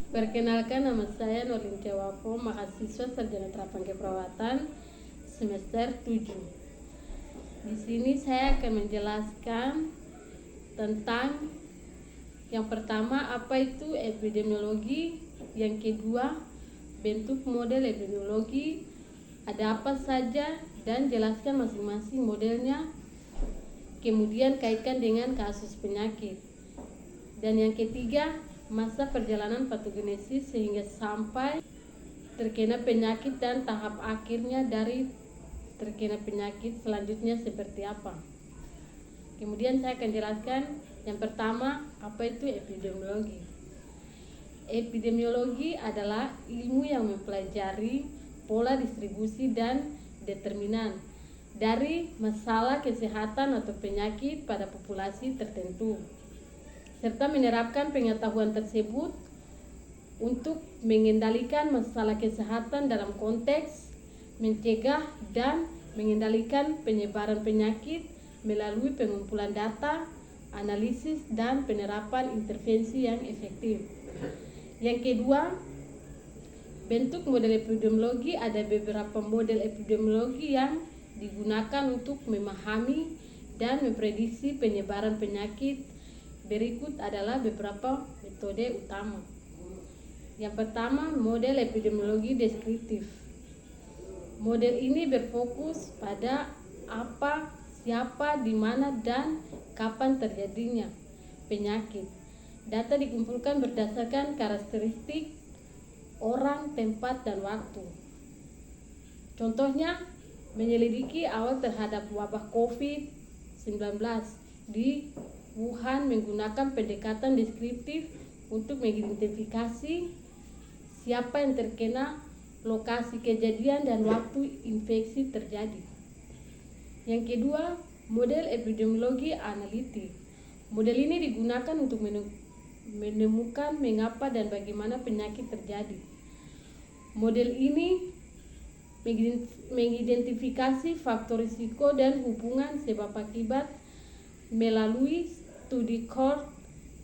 Perkenalkan, nama saya Norintia Wafo, mahasiswa sarjana terapan keperawatan semester 7. Di sini saya akan menjelaskan tentang yang pertama, apa itu epidemiologi, yang kedua, bentuk model epidemiologi, ada apa saja, dan jelaskan masing-masing modelnya, kemudian kaitkan dengan kasus penyakit. Dan yang ketiga, masa perjalanan patogenesis sehingga sampai terkena penyakit dan tahap akhirnya dari terkena penyakit selanjutnya seperti apa. Kemudian saya akan jelaskan yang pertama, apa itu epidemiologi. Epidemiologi adalah ilmu yang mempelajari pola distribusi dan determinan dari masalah kesehatan atau penyakit pada populasi tertentu, serta menerapkan pengetahuan tersebut untuk mengendalikan masalah kesehatan dalam konteks mencegah dan mengendalikan penyebaran penyakit melalui pengumpulan data, analisis, dan penerapan intervensi yang efektif. Yang kedua, bentuk model epidemiologi. Ada beberapa model epidemiologi yang digunakan untuk memahami dan memprediksi penyebaran penyakit. Berikut adalah beberapa metode utama. Yang pertama, model epidemiologi deskriptif. Model ini berfokus pada apa, siapa, di mana, dan kapan terjadinya penyakit. Data dikumpulkan berdasarkan karakteristik orang, tempat, dan waktu. Contohnya, menyelidiki awal terhadap wabah COVID-19 di Wuhan menggunakan pendekatan deskriptif untuk mengidentifikasi siapa yang terkena, lokasi kejadian, dan waktu infeksi terjadi. Yang kedua, model epidemiologi analitik. Model ini digunakan untuk menemukan mengapa dan bagaimana penyakit terjadi. Model ini mengidentifikasi faktor risiko dan hubungan sebab akibat melalui studi cohort,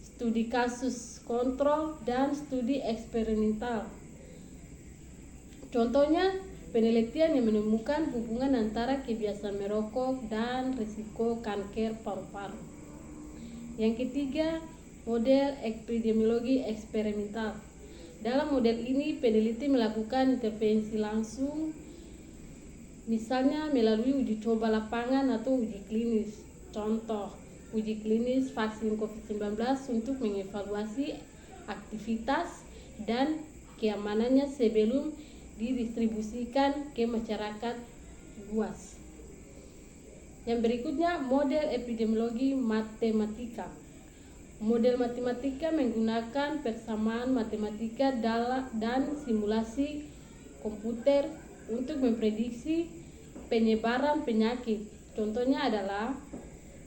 studi kasus kontrol, dan studi eksperimental. Contohnya, penelitian yang menemukan hubungan antara kebiasaan merokok dan risiko kanker paru-paru. Yang ketiga, model epidemiologi eksperimental. Dalam model ini, peneliti melakukan intervensi langsung, misalnya melalui uji coba lapangan atau uji klinis. Contoh, uji klinis vaksin COVID-19 untuk mengevaluasi aktivitas dan keamanannya sebelum didistribusikan ke masyarakat luas. Yang berikutnya, model epidemiologi matematika. Model matematika menggunakan persamaan matematika dan simulasi komputer untuk memprediksi penyebaran penyakit. Contohnya adalah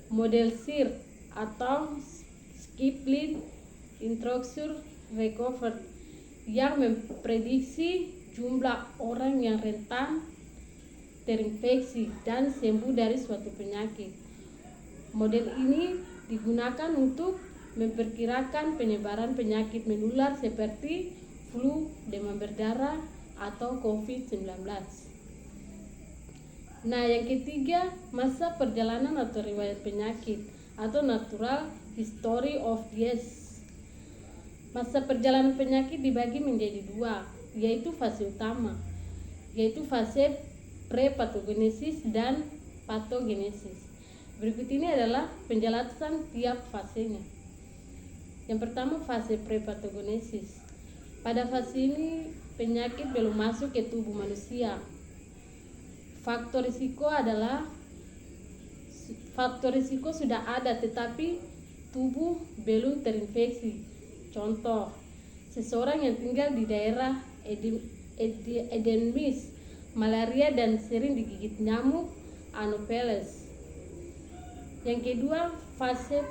model SIR atau Split Intrusion Recovery yang memprediksi jumlah orang yang rentan terinfeksi dan sembuh dari suatu penyakit. Model ini digunakan untuk memperkirakan penyebaran penyakit menular seperti flu, demam berdarah, atau COVID-19. Nah, yang ketiga, masa perjalanan atau riwayat penyakit atau natural history of disease. Masa perjalanan penyakit dibagi menjadi dua, yaitu fase utama, yaitu fase prepatogenesis dan patogenesis. Berikut ini adalah penjelasan tiap fasenya. Yang pertama, fase prepatogenesis. Pada fase ini penyakit belum masuk ke tubuh manusia. Faktor risiko sudah ada tetapi tubuh belum terinfeksi. Contoh, seseorang yang tinggal di daerah endemis malaria dan sering digigit nyamuk Anopheles. Yang kedua, fase